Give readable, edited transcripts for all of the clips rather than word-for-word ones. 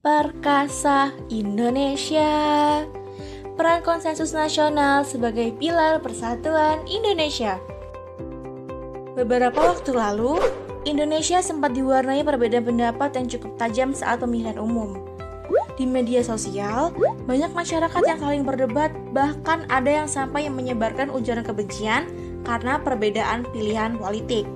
Perkasa Indonesia. Peran konsensus nasional sebagai pilar persatuan Indonesia. Beberapa waktu lalu, Indonesia sempat diwarnai perbedaan pendapat yang cukup tajam saat pemilihan umum. Di media sosial, banyak masyarakat yang saling berdebat, bahkan ada yang sampai menyebarkan ujaran kebencian karena perbedaan pilihan politik.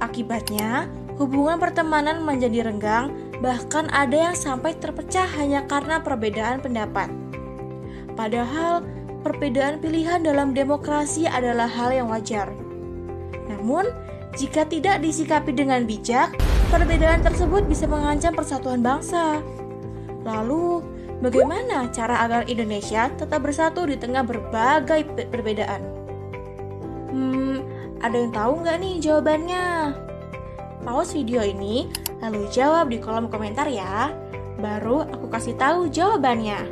Akibatnya, hubungan pertemanan menjadi renggang, bahkan ada yang sampai terpecah hanya karena perbedaan pendapat. Padahal, perbedaan pilihan dalam demokrasi adalah hal yang wajar. Namun, jika tidak disikapi dengan bijak, perbedaan tersebut bisa mengancam persatuan bangsa. Lalu, bagaimana cara agar Indonesia tetap bersatu di tengah berbagai perbedaan? Ada yang tahu nggak nih jawabannya? Pause video ini, lalu jawab di kolom komentar ya. Baru aku kasih tahu jawabannya.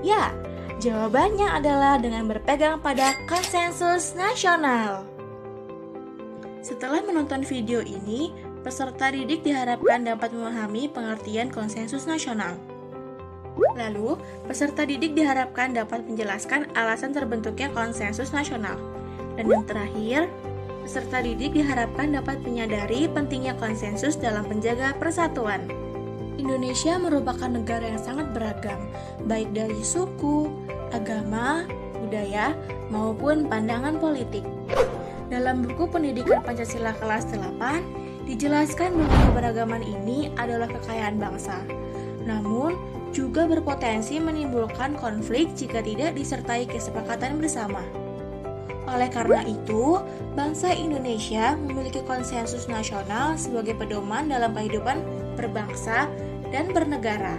Ya, jawabannya adalah dengan berpegang pada konsensus nasional. Setelah menonton video ini, peserta didik diharapkan dapat memahami pengertian konsensus nasional. Lalu, peserta didik diharapkan dapat menjelaskan alasan terbentuknya konsensus nasional. Dan yang terakhir, peserta didik diharapkan dapat menyadari pentingnya konsensus dalam menjaga persatuan. Indonesia merupakan negara yang sangat beragam, baik dari suku, agama, budaya, maupun pandangan politik. Dalam buku Pendidikan Pancasila kelas 8, dijelaskan bahwa keberagaman ini adalah kekayaan bangsa. Namun, juga berpotensi menimbulkan konflik jika tidak disertai kesepakatan bersama. Oleh karena itu, bangsa Indonesia memiliki konsensus nasional sebagai pedoman dalam kehidupan berbangsa dan bernegara.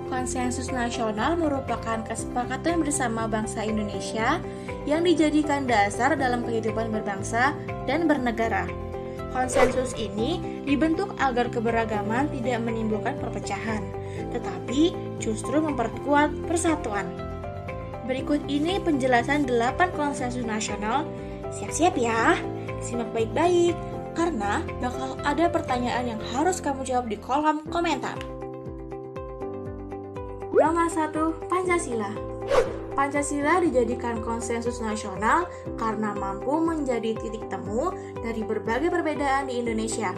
Konsensus nasional merupakan kesepakatan bersama bangsa Indonesia yang dijadikan dasar dalam kehidupan berbangsa dan bernegara. Konsensus ini dibentuk agar keberagaman tidak menimbulkan perpecahan, tetapi justru memperkuat persatuan. Berikut ini penjelasan 8 konsensus nasional. Siap-siap ya, simak baik-baik, karena bakal ada pertanyaan yang harus kamu jawab di kolom komentar. Nomor 1, Pancasila. Pancasila dijadikan konsensus nasional karena mampu menjadi titik temu dari berbagai perbedaan di Indonesia.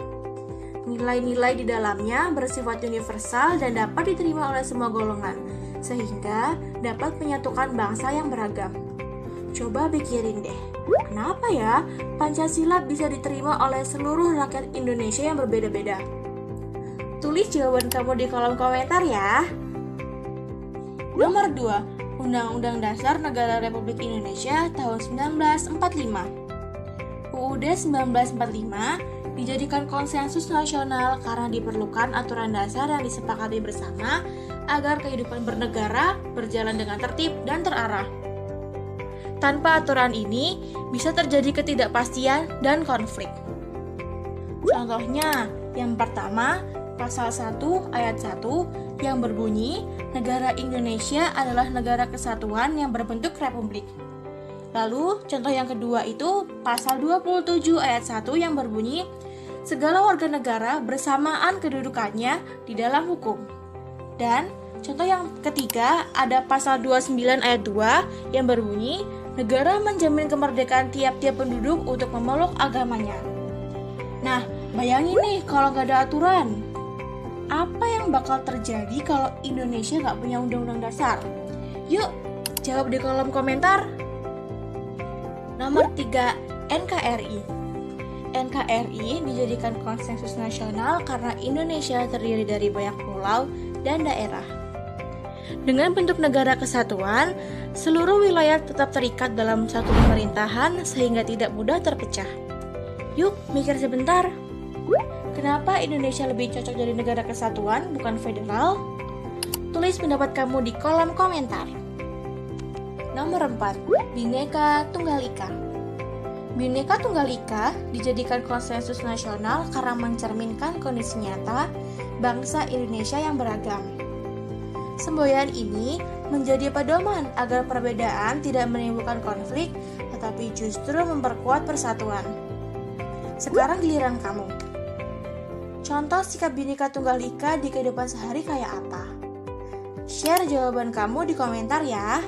Nilai-nilai di dalamnya bersifat universal dan dapat diterima oleh semua golongan, sehingga dapat menyatukan bangsa yang beragam. Coba pikirin deh, kenapa ya Pancasila bisa diterima oleh seluruh rakyat Indonesia yang berbeda-beda? Tulis jawaban kamu di kolom komentar ya. Nomor 2, Undang-Undang Dasar Negara Republik Indonesia tahun 1945. UUD 1945 dijadikan konsensus nasional karena diperlukan aturan dasar yang disepakati bersama agar kehidupan bernegara berjalan dengan tertib dan terarah. Tanpa aturan ini, bisa terjadi ketidakpastian dan konflik. Contohnya, yang pertama, Pasal 1 Ayat 1 yang berbunyi, negara Indonesia adalah negara kesatuan yang berbentuk republik. Lalu, contoh yang kedua itu Pasal 27 Ayat 1 yang berbunyi, segala warga negara bersamaan kedudukannya di dalam hukum. Dan contoh yang ketiga ada Pasal 29 Ayat 2 yang berbunyi, negara menjamin kemerdekaan tiap-tiap penduduk untuk memeluk agamanya. Nah, bayangin nih kalau nggak ada aturan. Apa yang bakal terjadi kalau Indonesia nggak punya undang-undang dasar? Yuk, jawab di kolom komentar. Nomor 3, NKRI. NKRI dijadikan konsensus nasional karena Indonesia terdiri dari banyak pulau dan daerah. Dengan bentuk negara kesatuan, seluruh wilayah tetap terikat dalam satu pemerintahan sehingga tidak mudah terpecah. Yuk, mikir sebentar. Kenapa Indonesia lebih cocok jadi negara kesatuan, bukan federal? Tulis pendapat kamu di kolom komentar. Nomor 4, Bhinneka Tunggal Ika. Bhinneka Tunggal Ika dijadikan konsensus nasional karena mencerminkan kondisi nyata bangsa Indonesia yang beragam. Semboyan ini menjadi pedoman agar perbedaan tidak menimbulkan konflik, tetapi justru memperkuat persatuan. Sekarang giliran kamu. Contoh sikap Bhinneka Tunggal Ika di kehidupan sehari kayak apa? Share jawaban kamu di komentar ya.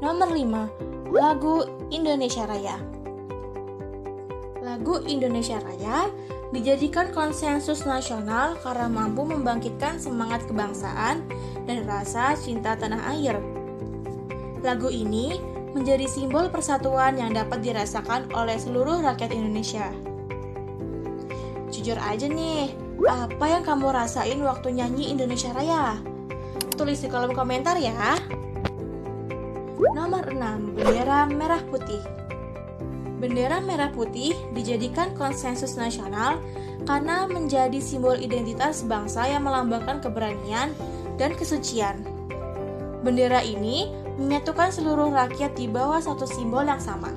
Nomor 5. Lagu Indonesia Raya. Lagu Indonesia Raya dijadikan konsensus nasional karena mampu membangkitkan semangat kebangsaan dan rasa cinta tanah air. Lagu ini menjadi simbol persatuan yang dapat dirasakan oleh seluruh rakyat Indonesia. Jujur aja nih, apa yang kamu rasain waktu nyanyi Indonesia Raya? Tulis di kolom komentar ya. Nomor 6. Bendera Merah Putih. Bendera merah putih dijadikan konsensus nasional karena menjadi simbol identitas bangsa yang melambangkan keberanian dan kesucian. Bendera ini menyatukan seluruh rakyat di bawah satu simbol yang sama.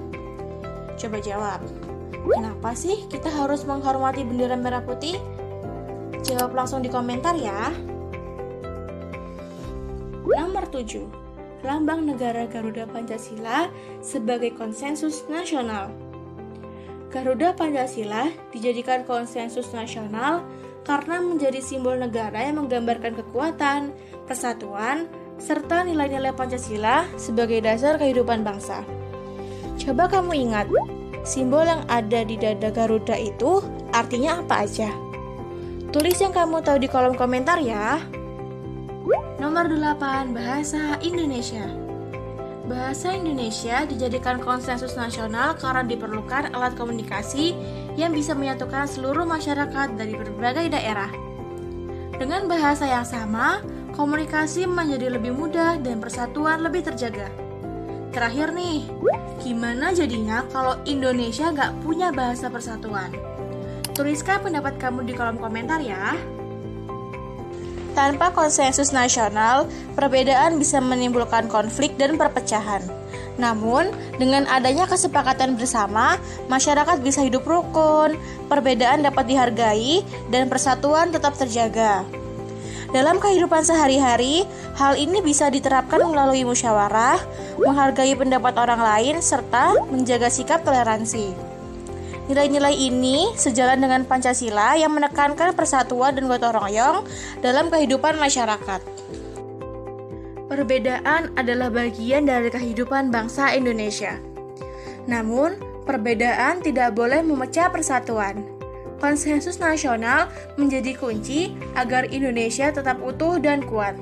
Coba jawab, kenapa sih kita harus menghormati bendera merah putih? Jawab langsung di komentar ya. Nomor 7. Lambang negara Garuda Pancasila sebagai konsensus nasional. Garuda Pancasila dijadikan konsensus nasional karena menjadi simbol negara yang menggambarkan kekuatan, persatuan, serta nilai-nilai Pancasila sebagai dasar kehidupan bangsa. Coba kamu ingat, simbol yang ada di dada Garuda itu artinya apa aja? Tulis yang kamu tahu di kolom komentar ya. Nomor 8. Bahasa Indonesia. Bahasa Indonesia dijadikan konsensus nasional karena diperlukan alat komunikasi yang bisa menyatukan seluruh masyarakat dari berbagai daerah. Dengan bahasa yang sama, komunikasi menjadi lebih mudah dan persatuan lebih terjaga. Terakhir nih, gimana jadinya kalau Indonesia nggak punya bahasa persatuan? Tuliskan pendapat kamu di kolom komentar ya. Tanpa konsensus nasional, perbedaan bisa menimbulkan konflik dan perpecahan. Namun, dengan adanya kesepakatan bersama, masyarakat bisa hidup rukun, perbedaan dapat dihargai, dan persatuan tetap terjaga. Dalam kehidupan sehari-hari, hal ini bisa diterapkan melalui musyawarah, menghargai pendapat orang lain, serta menjaga sikap toleransi. Nilai-nilai ini sejalan dengan Pancasila yang menekankan persatuan dan gotong royong dalam kehidupan masyarakat. Perbedaan adalah bagian dari kehidupan bangsa Indonesia. Namun, perbedaan tidak boleh memecah persatuan. Konsensus nasional menjadi kunci agar Indonesia tetap utuh dan kuat.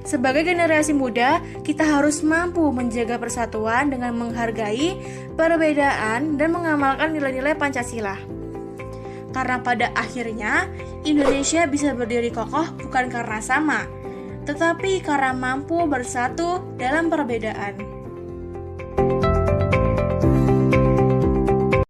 Sebagai generasi muda, kita harus mampu menjaga persatuan dengan menghargai perbedaan dan mengamalkan nilai-nilai Pancasila. Karena pada akhirnya, Indonesia bisa berdiri kokoh bukan karena sama, tetapi karena mampu bersatu dalam perbedaan.